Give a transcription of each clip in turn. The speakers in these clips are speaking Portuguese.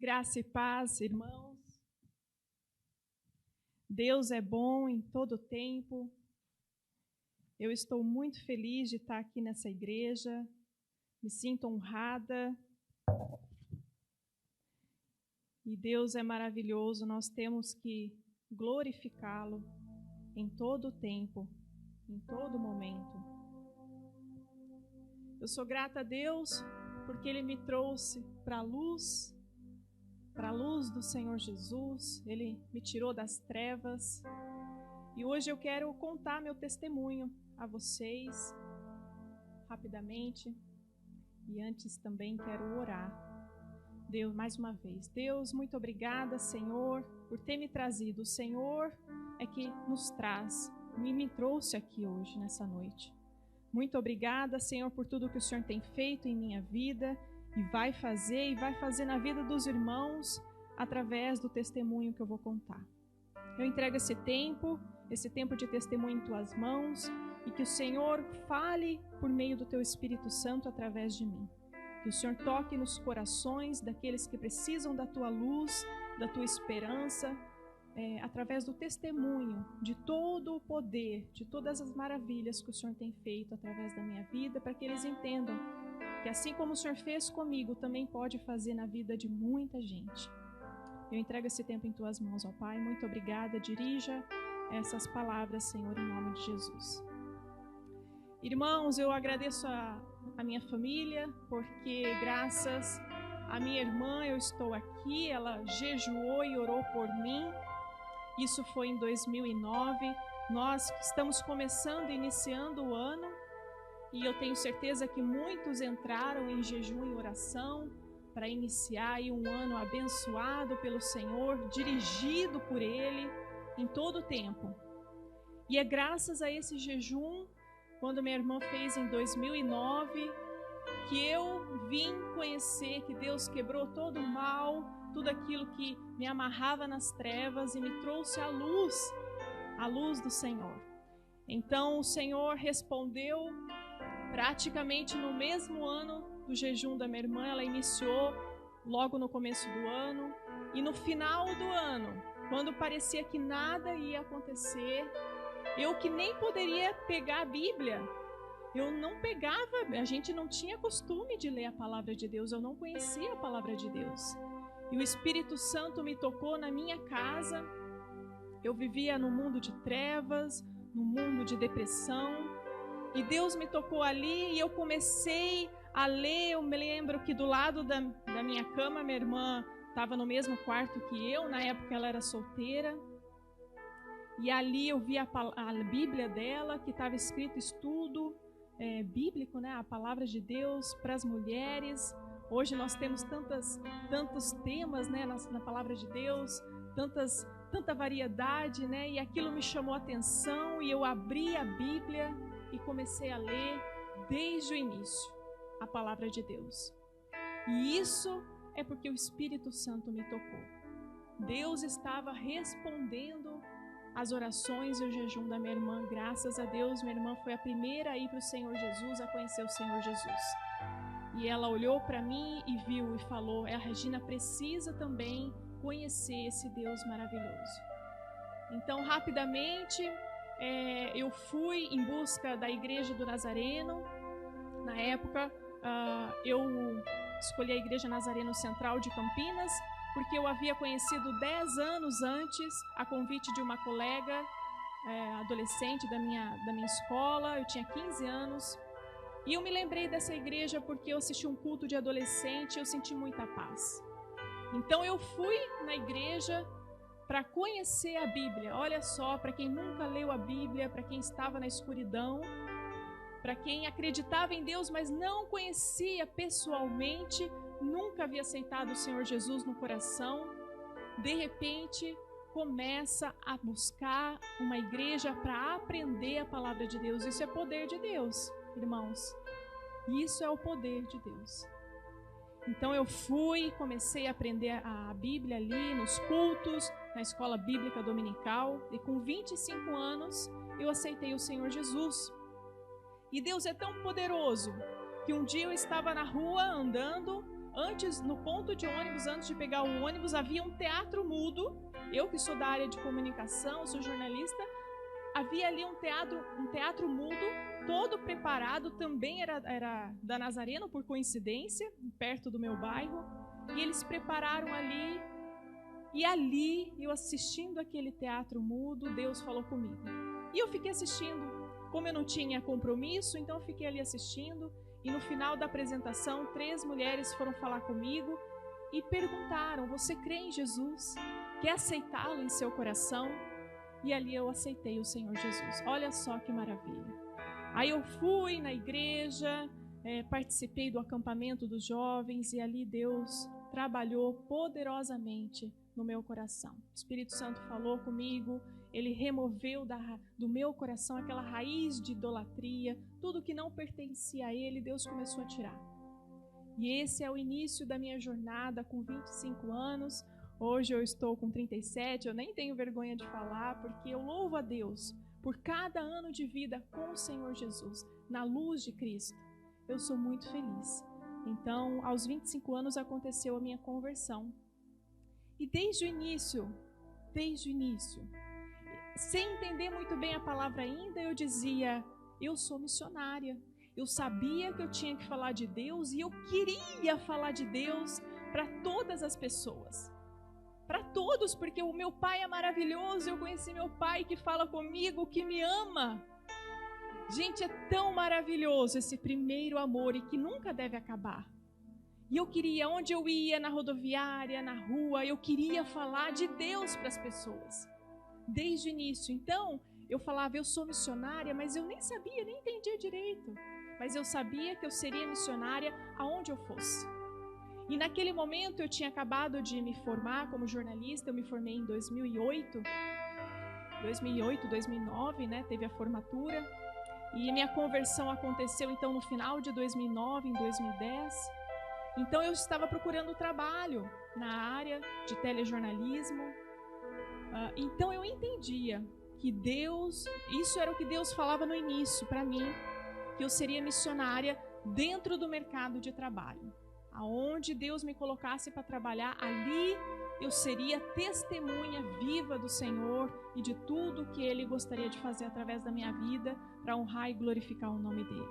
Graça e paz, irmãos. Deus é bom em todo tempo. Eu estou muito feliz de estar aqui nessa igreja. Me sinto honrada. E Deus é maravilhoso. Nós temos que glorificá-lo em todo tempo, em todo momento. Eu sou grata a Deus porque Ele me trouxe para a luz do Senhor Jesus. Ele me tirou das trevas. E hoje eu quero contar meu testemunho a vocês, rapidamente. E antes também quero orar. Deus, mais uma vez. Deus, muito obrigada, Senhor, por ter me trazido. O Senhor é que nos traz, me trouxe aqui hoje, nessa noite. Muito obrigada, Senhor, por tudo que o Senhor tem feito em minha vida e vai fazer na vida dos irmãos através do testemunho que eu vou contar. Eu entrego esse tempo de testemunho em Tuas mãos e que o Senhor fale por meio do Teu Espírito Santo através de mim. Que o Senhor toque nos corações daqueles que precisam da Tua luz, da Tua esperança, através do testemunho de todo o poder, de todas as maravilhas que o Senhor tem feito através da minha vida, para que eles entendam que assim como o Senhor fez comigo, também pode fazer na vida de muita gente. Eu entrego esse tempo em Tuas mãos, ó Pai. Muito obrigada. Dirija essas palavras, Senhor, em nome de Jesus. Irmãos, eu agradeço a minha família, porque graças à minha irmã eu estou aqui. Ela jejuou e orou por mim. Isso foi em 2009. Nós estamos iniciando o ano, e eu tenho certeza que muitos entraram em jejum e oração para iniciar aí um ano abençoado pelo Senhor, dirigido por Ele em todo o tempo. E é graças a esse jejum, quando minha irmã fez em 2009, que eu vim conhecer que Deus quebrou todo o mal, tudo aquilo que me amarrava nas trevas e me trouxe a luz do Senhor. Então o Senhor respondeu praticamente no mesmo ano do jejum da minha irmã. Ela iniciou logo no começo do ano, e no final do ano, quando parecia que nada ia acontecer, eu que nem poderia pegar a Bíblia, eu não pegava, a gente não tinha costume de ler a palavra de Deus, eu não conhecia a palavra de Deus. E o Espírito Santo me tocou na minha casa. Eu vivia no mundo de trevas, no mundo de depressão, e Deus me tocou ali e eu comecei a ler. Eu me lembro que do lado da minha cama, minha irmã estava no mesmo quarto que eu, na época ela era solteira, e ali eu vi a Bíblia dela, que estava escrito estudo bíblico, né? A palavra de Deus para as mulheres. Hoje nós temos tantos temas, né, na palavra de Deus, tanta variedade, né? E aquilo me chamou a atenção e eu abri a Bíblia e comecei a ler desde o início a palavra de Deus. E isso é porque o Espírito Santo me tocou. Deus estava respondendo as orações e o jejum da minha irmã. Graças a Deus, minha irmã foi a primeira a ir para o Senhor Jesus, a conhecer o Senhor Jesus. E ela olhou para mim e viu e falou: a Regina precisa também conhecer esse Deus maravilhoso. Então, rapidamente, eu fui em busca da Igreja do Nazareno. Na época, eu escolhi a Igreja Nazareno Central de Campinas, porque eu havia conhecido 10 anos antes, a convite de uma colega adolescente da minha escola. Eu tinha 15 anos. E eu me lembrei dessa igreja porque eu assisti um culto de adolescente e eu senti muita paz. Então eu fui na igreja para conhecer a Bíblia. Olha só, para quem nunca leu a Bíblia, para quem estava na escuridão, para quem acreditava em Deus, mas não conhecia pessoalmente, nunca havia aceitado o Senhor Jesus no coração, de repente começa a buscar uma igreja para aprender a palavra de Deus. Isso é poder de Deus, irmãos. Isso é o poder de Deus. Então eu fui, comecei a aprender a Bíblia ali nos cultos, na escola bíblica dominical, e com 25 anos eu aceitei o Senhor Jesus. E Deus é tão poderoso que um dia eu estava na rua andando no ponto de ônibus, antes de pegar o ônibus, havia um teatro mudo. Eu que sou da área de comunicação, sou jornalista, havia ali um teatro mudo, todo preparado, também era da Nazareno, por coincidência, perto do meu bairro. E eles prepararam ali, e ali, eu assistindo aquele teatro mudo, Deus falou comigo. E eu fiquei assistindo. Como eu não tinha compromisso, então eu fiquei ali assistindo. E no final da apresentação, 3 mulheres foram falar comigo e perguntaram: você crê em Jesus? Quer aceitá-lo em seu coração? E ali eu aceitei o Senhor Jesus. Olha só que maravilha. Aí eu fui na igreja, participei do acampamento dos jovens e ali Deus trabalhou poderosamente no meu coração. O Espírito Santo falou comigo, ele removeu do meu coração aquela raiz de idolatria, tudo que não pertencia a ele, Deus começou a tirar. E esse é o início da minha jornada com 25 anos. Hoje eu estou com 37, eu nem tenho vergonha de falar, porque eu louvo a Deus por cada ano de vida com o Senhor Jesus, na luz de Cristo. Eu sou muito feliz. Então, aos 25 anos aconteceu a minha conversão. E desde o início, sem entender muito bem a palavra ainda, eu dizia: eu sou missionária. Eu sabia que eu tinha que falar de Deus e eu queria falar de Deus para todas as pessoas. Para todos, porque o meu pai é maravilhoso, eu conheci meu pai que fala comigo, que me ama. Gente, é tão maravilhoso esse primeiro amor e que nunca deve acabar. E eu queria, onde eu ia, na rodoviária, na rua, eu queria falar de Deus para as pessoas. Desde o início. Então, eu falava: eu sou missionária, mas eu nem sabia, nem entendia direito. Mas eu sabia que eu seria missionária aonde eu fosse. E naquele momento eu tinha acabado de me formar como jornalista, eu me formei em 2008, 2009, né, teve a formatura. E minha conversão aconteceu então no final de 2009, em 2010. Então eu estava procurando trabalho na área de telejornalismo. Então eu entendia que Deus, isso era o que Deus falava no início para mim, que eu seria missionária dentro do mercado de trabalho. Aonde Deus me colocasse para trabalhar, ali eu seria testemunha viva do Senhor e de tudo que Ele gostaria de fazer através da minha vida para honrar e glorificar o nome dEle.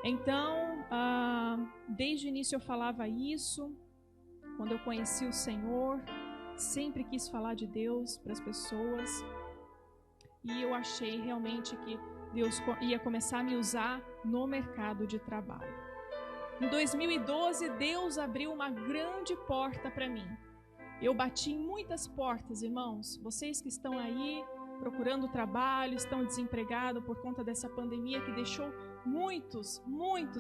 Então, desde o início eu falava isso. Quando eu conheci o Senhor, sempre quis falar de Deus para as pessoas. E eu achei realmente que Deus ia começar a me usar no mercado de trabalho. Em 2012, Deus abriu uma grande porta para mim. Eu bati em muitas portas, irmãos. Vocês que estão aí procurando trabalho, estão desempregados por conta dessa pandemia que deixou muitos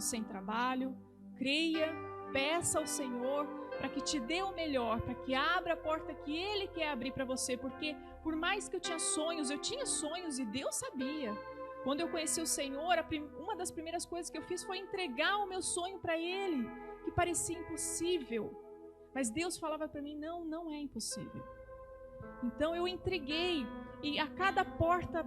sem trabalho. Creia, peça ao Senhor para que te dê o melhor, para que abra a porta que Ele quer abrir para você. Porque por mais que eu tinha sonhos e Deus sabia. Quando eu conheci o Senhor, uma das primeiras coisas que eu fiz foi entregar o meu sonho para Ele, que parecia impossível. Mas Deus falava para mim: não é impossível. Então eu entreguei, e a cada porta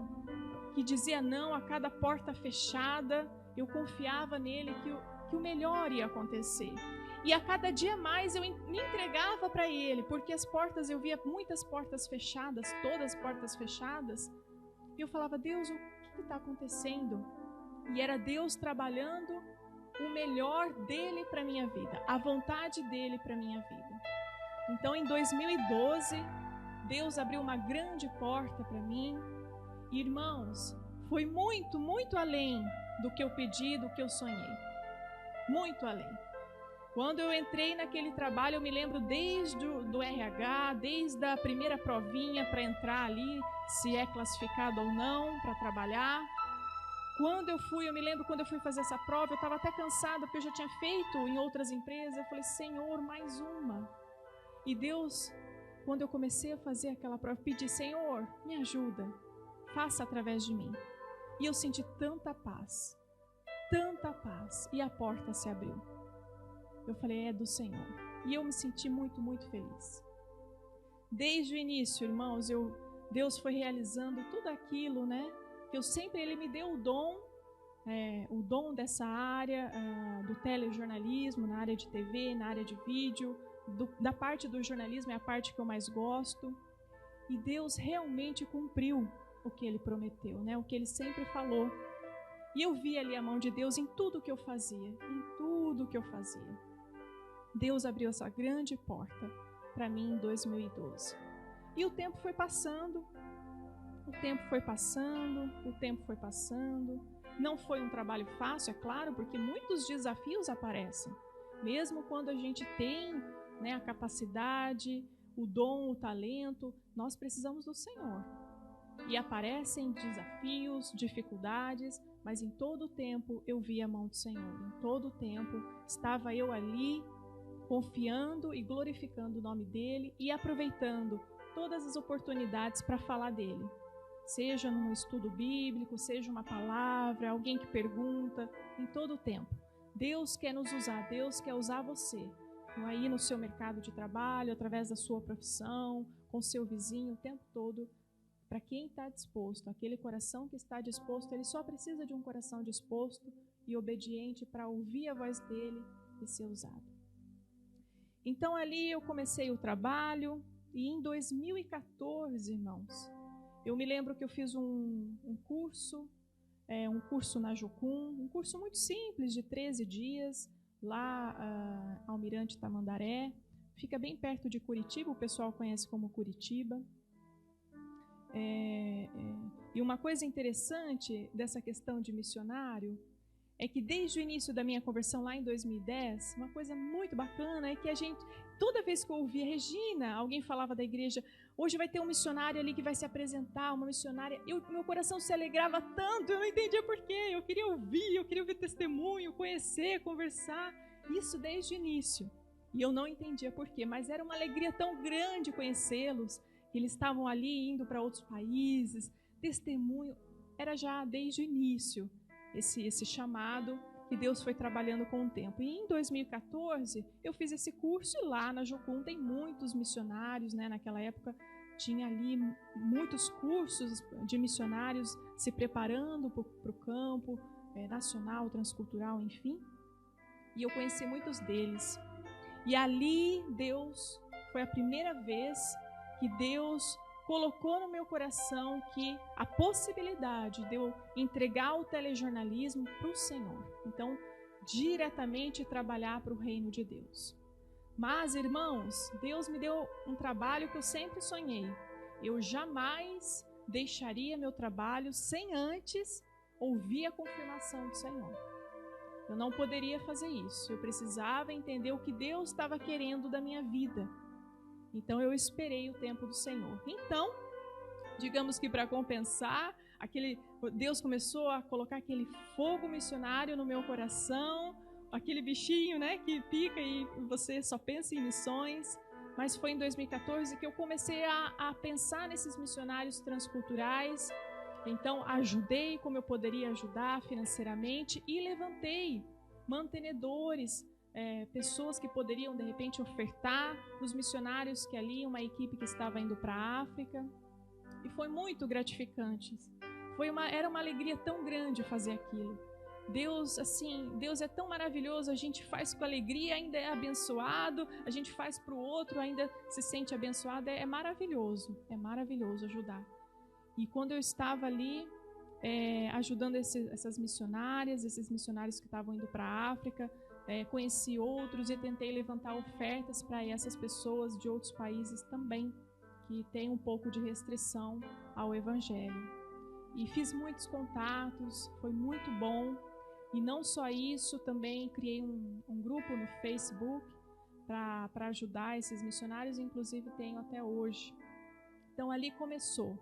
que dizia não, a cada porta fechada, eu confiava nele que o melhor ia acontecer. E a cada dia mais eu me entregava para Ele, porque as portas, eu via muitas portas fechadas, todas as portas fechadas, e eu falava: Deus, o que está acontecendo? E era Deus trabalhando o melhor dele para minha vida, a vontade dele para minha vida. Então, em 2012, Deus abriu uma grande porta para mim. E, irmãos, foi muito além do que eu pedi, do que eu sonhei. Muito além. Quando eu entrei naquele trabalho, eu me lembro desde do RH, desde a primeira provinha para entrar ali, se é classificado ou não para trabalhar. Eu me lembro quando eu fui fazer essa prova, eu estava até cansada, porque eu já tinha feito em outras empresas. Eu falei: Senhor, mais uma. E Deus, quando eu comecei a fazer aquela prova, eu pedi: Senhor, me ajuda, faça através de mim. E eu senti tanta paz, e a porta se abriu. Eu falei: é do Senhor. E eu me senti muito feliz. Desde o início, irmãos, Deus foi realizando tudo aquilo, né? Que eu sempre, Ele me deu o dom o dom dessa área do telejornalismo, na área de TV, na área de vídeo. Da parte do jornalismo é a parte que eu mais gosto. E Deus realmente cumpriu o que Ele prometeu, né? O que Ele sempre falou. E eu vi ali a mão de Deus em tudo que eu fazia, em tudo que eu fazia. Deus abriu essa grande porta para mim em 2012. E o tempo foi passando, o tempo foi passando, o tempo foi passando. Não foi um trabalho fácil, é claro, porque muitos desafios aparecem. Mesmo quando a gente tem, né, a capacidade, o dom, o talento, nós precisamos do Senhor. E aparecem desafios, dificuldades, mas em todo o tempo eu vi a mão do Senhor. Em todo o tempo estava eu ali, confiando e glorificando o nome dEle e aproveitando todas as oportunidades para falar dEle. Seja num estudo bíblico, seja uma palavra, alguém que pergunta, em todo o tempo. Deus quer nos usar, Deus quer usar você. Aí no seu mercado de trabalho, através da sua profissão, com seu vizinho, o tempo todo. Para quem está disposto, aquele coração que está disposto, ele só precisa de um coração disposto e obediente para ouvir a voz dele e ser usado. Então ali eu comecei o trabalho e em 2014, irmãos, eu me lembro que eu fiz um curso na Jocum, um curso muito simples de 13 dias, lá Almirante Tamandaré, fica bem perto de Curitiba, o pessoal conhece como Curitiba. E uma coisa interessante dessa questão de missionário é que desde o início da minha conversão lá em 2010, uma coisa muito bacana é que a gente, toda vez que eu ouvia Regina, alguém falava da igreja, hoje vai ter um missionário ali que vai se apresentar, uma missionária, meu coração se alegrava tanto, eu não entendia por quê, eu queria ouvir testemunho, conhecer, conversar, isso desde o início. E eu não entendia por quê, mas era uma alegria tão grande conhecê-los, que eles estavam ali indo para outros países, testemunho, era já desde o início esse chamado que Deus foi trabalhando com o tempo. E em 2014 eu fiz esse curso e lá na Jocum tem muitos missionários, né? Naquela época tinha ali muitos cursos de missionários se preparando para o campo nacional, transcultural, enfim. E eu conheci muitos deles. E ali Deus, foi a primeira vez que Deus colocou no meu coração que a possibilidade de eu entregar o telejornalismo para o Senhor. Então, diretamente trabalhar para o reino de Deus. Mas, irmãos, Deus me deu um trabalho que eu sempre sonhei. Eu jamais deixaria meu trabalho sem antes ouvir a confirmação do Senhor. Eu não poderia fazer isso. Eu precisava entender o que Deus estava querendo da minha vida. Então eu esperei o tempo do Senhor. Então, digamos que para compensar, Deus começou a colocar aquele fogo missionário no meu coração, aquele bichinho, né, que pica e você só pensa em missões. Mas foi em 2014 que eu comecei a pensar nesses missionários transculturais. Então ajudei como eu poderia ajudar financeiramente e levantei mantenedores, pessoas que poderiam de repente ofertar os missionários que ali, uma equipe que estava indo para a África, e foi muito gratificante. Era uma alegria tão grande fazer aquilo. Deus é tão maravilhoso, a gente faz com alegria, ainda é abençoado, a gente faz para o outro, ainda se sente abençoado, é maravilhoso ajudar. E quando eu estava ali ajudando essas missionárias, esses missionários que estavam indo para a África, conheci outros e tentei levantar ofertas para essas pessoas de outros países também, que têm um pouco de restrição ao Evangelho. E fiz muitos contatos, foi muito bom. E não só isso, também criei um grupo no Facebook para ajudar esses missionários, inclusive tenho até hoje. Então ali começou.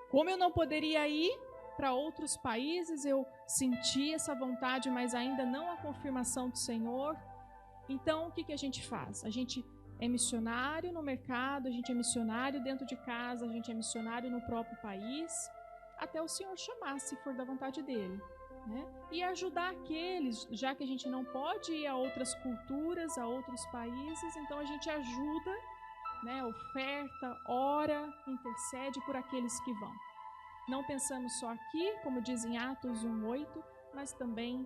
Como eu não poderia ir para outros países, eu senti essa vontade, mas ainda não a confirmação do Senhor. Então, o que a gente faz? A gente é missionário no mercado, a gente é missionário dentro de casa, a gente é missionário no próprio país, até o Senhor chamar, se for da vontade dEle. Né? E ajudar aqueles, já que a gente não pode ir a outras culturas, a outros países, então a gente ajuda, né? Oferta, ora, intercede por aqueles que vão. Não pensamos só aqui, como diz em Atos 1:8, mas também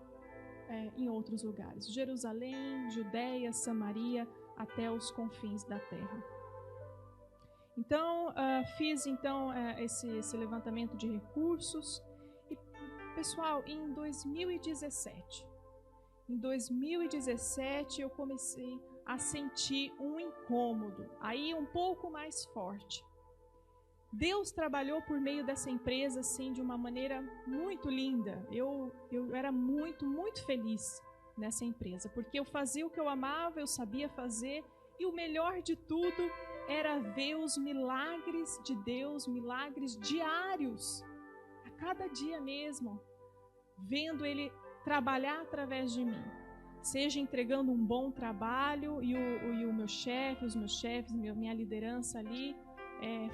em outros lugares. Jerusalém, Judéia, Samaria, até os confins da terra. Então, fiz esse levantamento de recursos. E, pessoal, em 2017 eu comecei a sentir um incômodo, aí um pouco mais forte. Deus trabalhou por meio dessa empresa assim de uma maneira muito linda. Eu era muito, muito feliz nessa empresa, porque eu fazia o que eu amava, eu sabia fazer, e o melhor de tudo era ver os milagres de Deus, milagres diários, a cada dia mesmo, vendo Ele trabalhar através de mim, seja entregando um bom trabalho e o meu chefe, os meus chefes, minha liderança ali,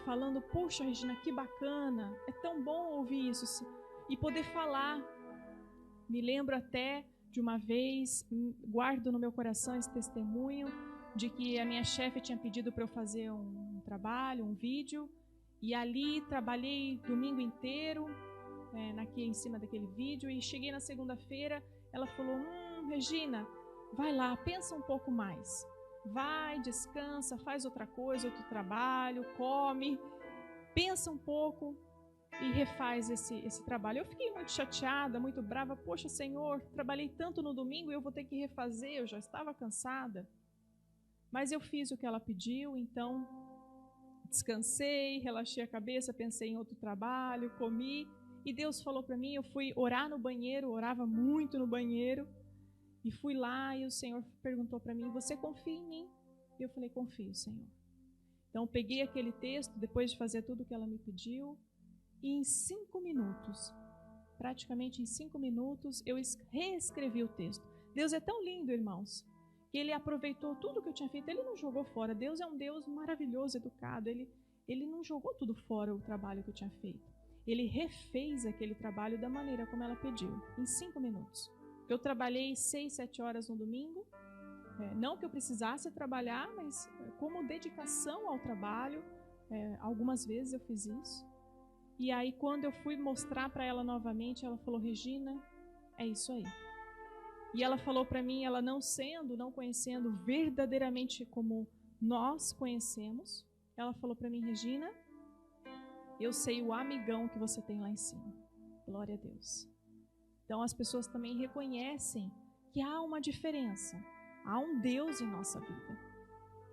falando, poxa, Regina, que bacana, é tão bom ouvir isso e poder falar. Me lembro até de uma vez, guardo no meu coração esse testemunho, de que a minha chefe tinha pedido para eu fazer um trabalho, um vídeo, e ali trabalhei domingo inteiro em cima daquele vídeo, e cheguei na segunda-feira, ela falou, Regina, vai lá, pensa um pouco mais. Vai, descansa, faz outra coisa, outro trabalho, come, pensa um pouco e refaz esse trabalho. Eu fiquei muito chateada, muito brava. Poxa, Senhor, trabalhei tanto no domingo e eu vou ter que refazer, eu já estava cansada. Mas eu fiz o que ela pediu, então descansei, relaxei a cabeça, pensei em outro trabalho, comi. E Deus falou para mim, eu fui orar no banheiro, orava muito no banheiro. E fui lá e o Senhor perguntou para mim, você confia em mim? E eu falei, confio, Senhor. Então, peguei aquele texto, depois de fazer tudo o que ela me pediu, e em 5 minutos, praticamente em 5 minutos, eu reescrevi o texto. Deus é tão lindo, irmãos, que Ele aproveitou tudo que eu tinha feito, Ele não jogou fora. Deus é um Deus maravilhoso, educado, Ele não jogou tudo fora, o trabalho que eu tinha feito. Ele refez aquele trabalho da maneira como ela pediu, em 5 minutos. Eu trabalhei 6, 7 horas no domingo, não que eu precisasse trabalhar, mas como dedicação ao trabalho, algumas vezes eu fiz isso. E aí quando eu fui mostrar para ela novamente, ela falou, Regina, é isso aí. E ela falou para mim, ela não conhecendo verdadeiramente como nós conhecemos, ela falou para mim, Regina, eu sei o amigão que você tem lá em cima. Glória a Deus. Então, as pessoas também reconhecem que há uma diferença. Há um Deus em nossa vida.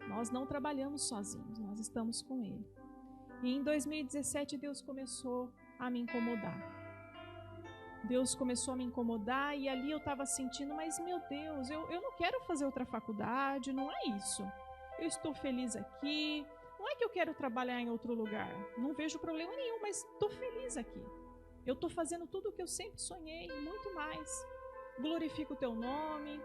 Nós não trabalhamos sozinhos, nós estamos com Ele. E em 2017, Deus começou a me incomodar. Deus começou a me incomodar e ali eu estava sentindo, mas meu Deus, eu não quero fazer outra faculdade, não é isso. Eu estou feliz aqui, não é que eu quero trabalhar em outro lugar. Não vejo problema nenhum, mas estou feliz aqui. Eu estou fazendo tudo o que eu sempre sonhei, muito mais. Glorifico o teu nome,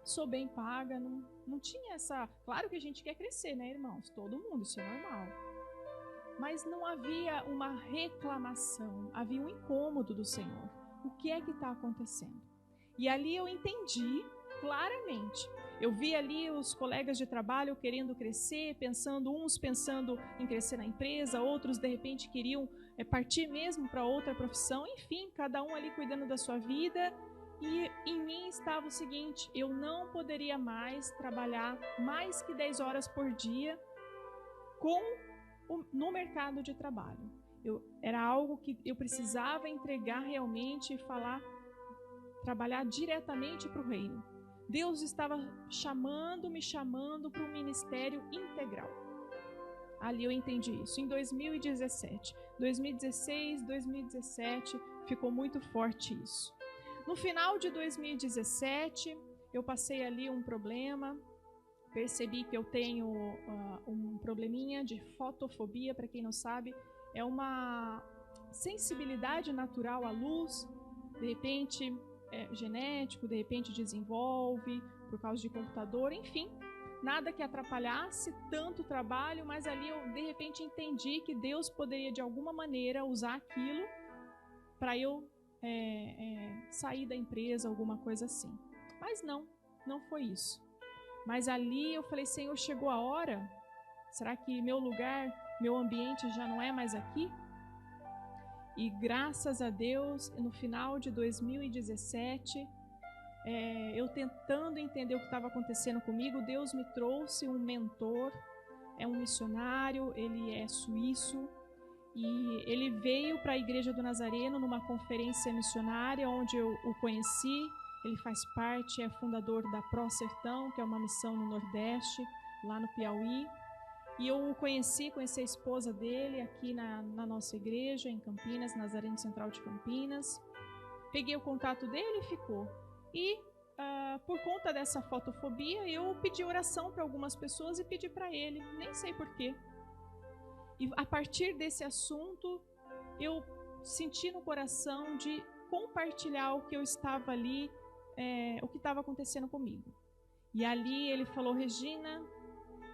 sou bem paga, não tinha essa... Claro que a gente quer crescer, né, irmãos? Todo mundo, isso é normal. Mas não havia uma reclamação, havia um incômodo do Senhor. O que é que está acontecendo? E ali eu entendi claramente. Eu vi ali os colegas de trabalho querendo crescer, uns pensando em crescer na empresa, outros de repente queriam partir mesmo para outra profissão, enfim, cada um ali cuidando da sua vida. E em mim estava o seguinte, eu não poderia mais trabalhar mais que 10 horas por dia no mercado de trabalho. Era algo que eu precisava entregar realmente e trabalhar diretamente para o reino. Deus estava me chamando para um ministério integral. Ali eu entendi isso. Em 2017, 2016, 2017, ficou muito forte isso. No final de 2017, eu passei ali um problema, percebi que eu tenho um probleminha de fotofobia, para quem não sabe, é uma sensibilidade natural à luz, de repente genético, de repente desenvolve por causa de computador, enfim, nada que atrapalhasse tanto o trabalho, mas ali eu de repente entendi que Deus poderia de alguma maneira usar aquilo para eu sair da empresa, alguma coisa assim. Mas não foi isso. Mas ali eu falei, Senhor, chegou a hora? Será que meu lugar, meu ambiente já não é mais aqui? E graças a Deus, no final de 2017, eu tentando entender o que estava acontecendo comigo, Deus me trouxe um mentor, é um missionário, ele é suíço, e ele veio para a Igreja do Nazareno numa conferência missionária onde eu o conheci. Ele faz parte, é fundador da Pro Sertão, que é uma missão no Nordeste, lá no Piauí. E eu o conheci a esposa dele aqui na nossa igreja, em Campinas, Nazareno Central de Campinas. Peguei o contato dele e ficou. E por conta dessa fotofobia, eu pedi oração para algumas pessoas e pedi para ele, nem sei porquê. E a partir desse assunto, eu senti no coração de compartilhar o que eu estava ali, o que estava acontecendo comigo. E ali ele falou: Regina,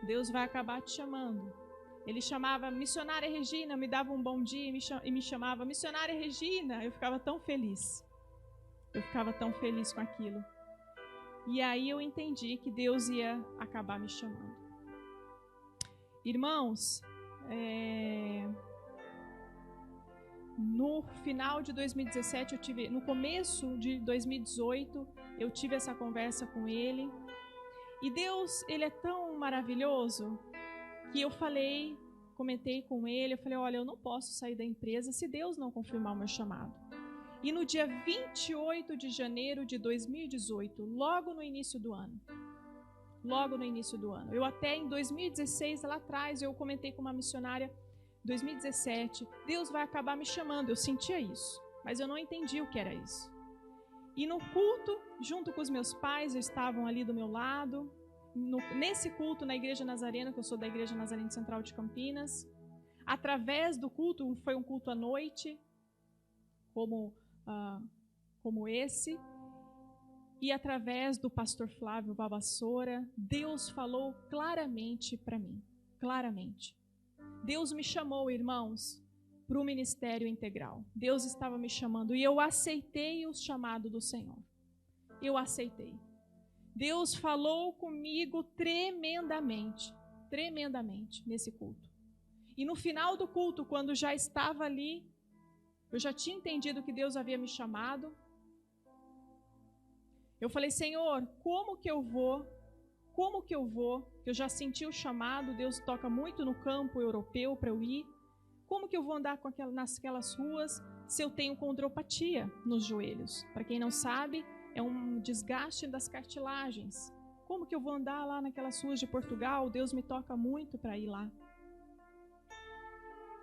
Deus vai acabar te chamando. Ele chamava missionária Regina, me dava um bom dia e me chamava missionária Regina. Eu ficava tão feliz. Eu ficava tão feliz com aquilo. E aí eu entendi que Deus ia acabar me chamando. Irmãos, no final de 2017, no começo de 2018, eu tive essa conversa com ele. E Deus, ele é tão maravilhoso que eu comentei com ele, eu falei: olha, eu não posso sair da empresa se Deus não confirmar o meu chamado. E no dia 28 de janeiro de 2018, logo no início do ano, eu até em 2016, lá atrás, eu comentei com uma missionária, 2017, Deus vai acabar me chamando, eu sentia isso, mas eu não entendi o que era isso. E no culto, junto com os meus pais, eles estavam ali do meu lado, nesse culto na Igreja Nazarena, que eu sou da Igreja Nazarena Central de Campinas, através do culto, foi um culto à noite, como esse, e através do pastor Flávio Babassoura, Deus falou claramente para mim, claramente. Deus me chamou, irmãos, para o ministério integral. Deus estava me chamando e eu aceitei o chamado do Senhor. Eu aceitei. Deus falou comigo tremendamente nesse culto. E no final do culto, quando já estava ali, eu já tinha entendido que Deus havia me chamado. Eu falei: Senhor, como que eu vou? Eu já senti o chamado, Deus toca muito no campo europeu para eu ir. Como que eu vou andar naquelas ruas se eu tenho condropatia nos joelhos? Para quem não sabe, é um desgaste das cartilagens. Como que eu vou andar lá naquelas ruas de Portugal? Deus me toca muito para ir lá.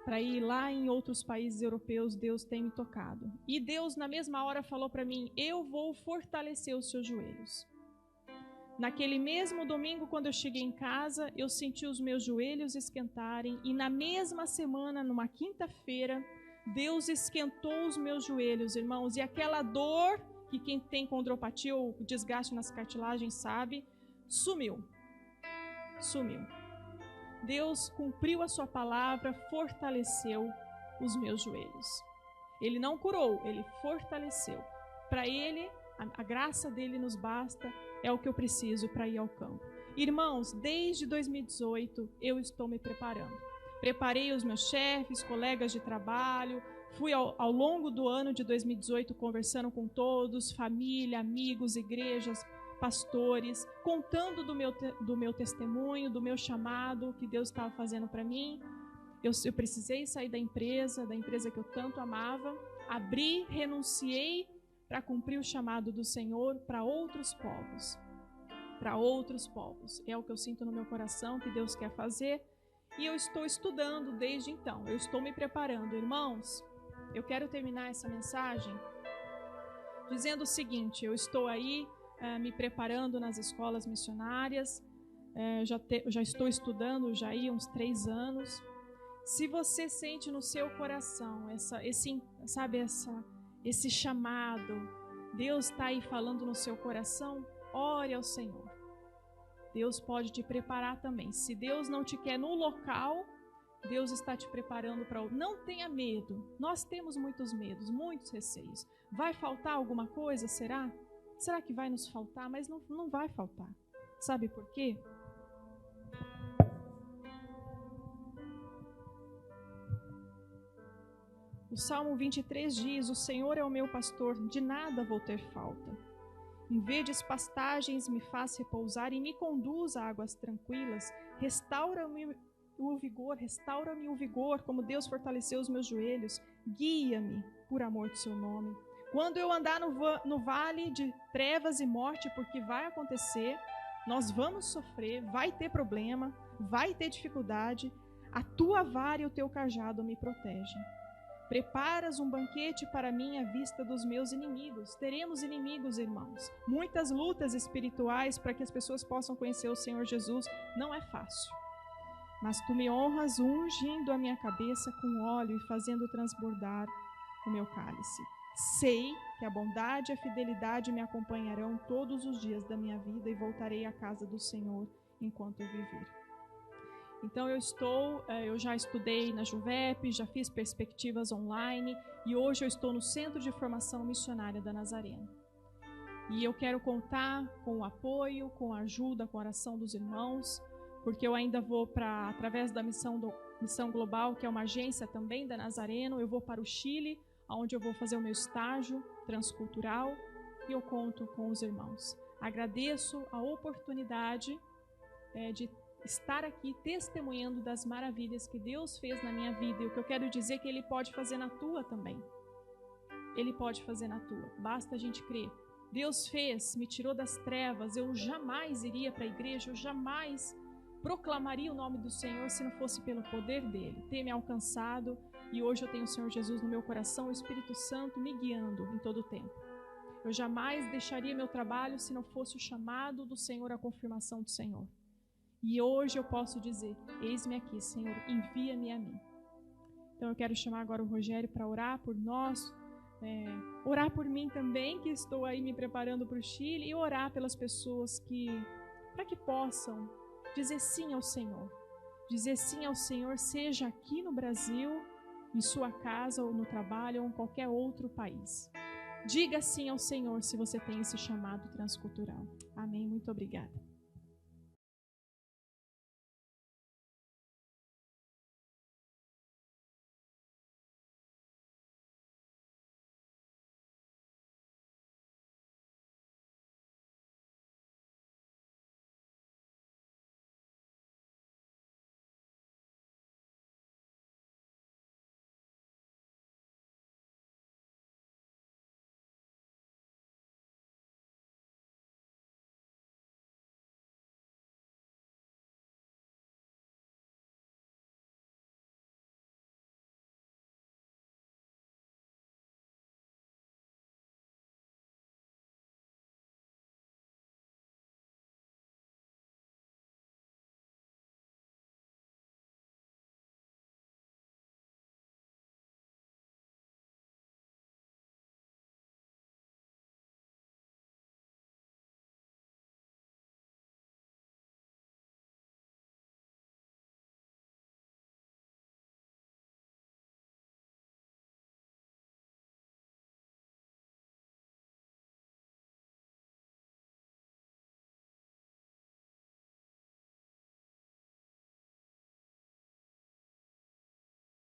Para ir lá em outros países europeus, Deus tem me tocado. E Deus, na mesma hora, falou para mim: eu vou fortalecer os seus joelhos. Naquele mesmo domingo, quando eu cheguei em casa, eu senti os meus joelhos esquentarem. E na mesma semana, numa quinta-feira, Deus esquentou os meus joelhos, irmãos. E aquela dor, que quem tem condropatia ou desgaste nas cartilagens sabe, sumiu. Deus cumpriu a sua palavra, fortaleceu os meus joelhos. Ele não curou, ele fortaleceu. Para ele, a graça dele nos basta, é o que eu preciso para ir ao campo. Irmãos, desde 2018 eu estou me preparando. Preparei os meus chefes, colegas de trabalho, fui ao longo do ano de 2018 conversando com todos, família, amigos, igrejas, pastores, contando do meu testemunho, do meu chamado que Deus estava fazendo para mim. Eu precisei sair da empresa que eu tanto amava, renunciei para cumprir o chamado do Senhor para outros povos. É o que eu sinto no meu coração que Deus quer fazer e eu estou estudando desde então. Eu estou me preparando. Irmãos, eu quero terminar essa mensagem dizendo o seguinte: eu estou aí me preparando nas escolas missionárias, já estou estudando já aí uns 3 anos. Se você sente no seu coração esse chamado, Deus está aí falando no seu coração, ore ao Senhor. Deus pode te preparar também. Se Deus não te quer no local, Deus está te preparando para... Não tenha medo. Nós temos muitos medos, muitos receios. Vai faltar alguma coisa, será? Será que vai nos faltar? Mas não vai faltar. Sabe por quê? O Salmo 23 diz: o Senhor é o meu pastor, de nada vou ter falta. Em verdes pastagens me faz repousar e me conduz a águas tranquilas. Restaura-me o vigor, como Deus fortaleceu os meus joelhos. Guia-me por amor do seu nome. Quando eu andar no vale de trevas e morte, porque vai acontecer, nós vamos sofrer, vai ter problema, vai ter dificuldade, a tua vara e o teu cajado me protegem. Preparas um banquete para mim à vista dos meus inimigos. Teremos inimigos, irmãos. Muitas lutas espirituais para que as pessoas possam conhecer o Senhor Jesus. Não é fácil. Mas tu me honras ungindo a minha cabeça com óleo e fazendo transbordar o meu cálice. Sei que a bondade e a fidelidade me acompanharão todos os dias da minha vida e voltarei à casa do Senhor enquanto eu viver. Então eu já estudei na Juvep, já fiz perspectivas online e hoje eu estou no Centro de Formação Missionária da Nazareno. E eu quero contar com o apoio, com a ajuda, com a oração dos irmãos, porque eu ainda vou através da Missão Global, que é uma agência também da Nazareno, eu vou para o Chile, onde eu vou fazer o meu estágio transcultural e eu conto com os irmãos. Agradeço a oportunidade de estar aqui testemunhando das maravilhas que Deus fez na minha vida. E o que eu quero dizer é que Ele pode fazer na tua também. Ele pode fazer na tua. Basta a gente crer. Deus fez, me tirou das trevas. Eu jamais iria para a igreja, eu jamais proclamaria o nome do Senhor se não fosse pelo poder dEle. Ter me alcançado e hoje eu tenho o Senhor Jesus no meu coração, o Espírito Santo me guiando em todo o tempo. Eu jamais deixaria meu trabalho se não fosse o chamado do Senhor, a confirmação do Senhor. E hoje eu posso dizer, eis-me aqui, Senhor, envia-me a mim. Então eu quero chamar agora o Rogério para orar por nós, orar por mim também, que estou aí me preparando para o Chile, e orar pelas pessoas para que possam dizer sim ao Senhor. Dizer sim ao Senhor, seja aqui no Brasil, em sua casa ou no trabalho ou em qualquer outro país. Diga sim ao Senhor se você tem esse chamado transcultural. Amém. Muito obrigada.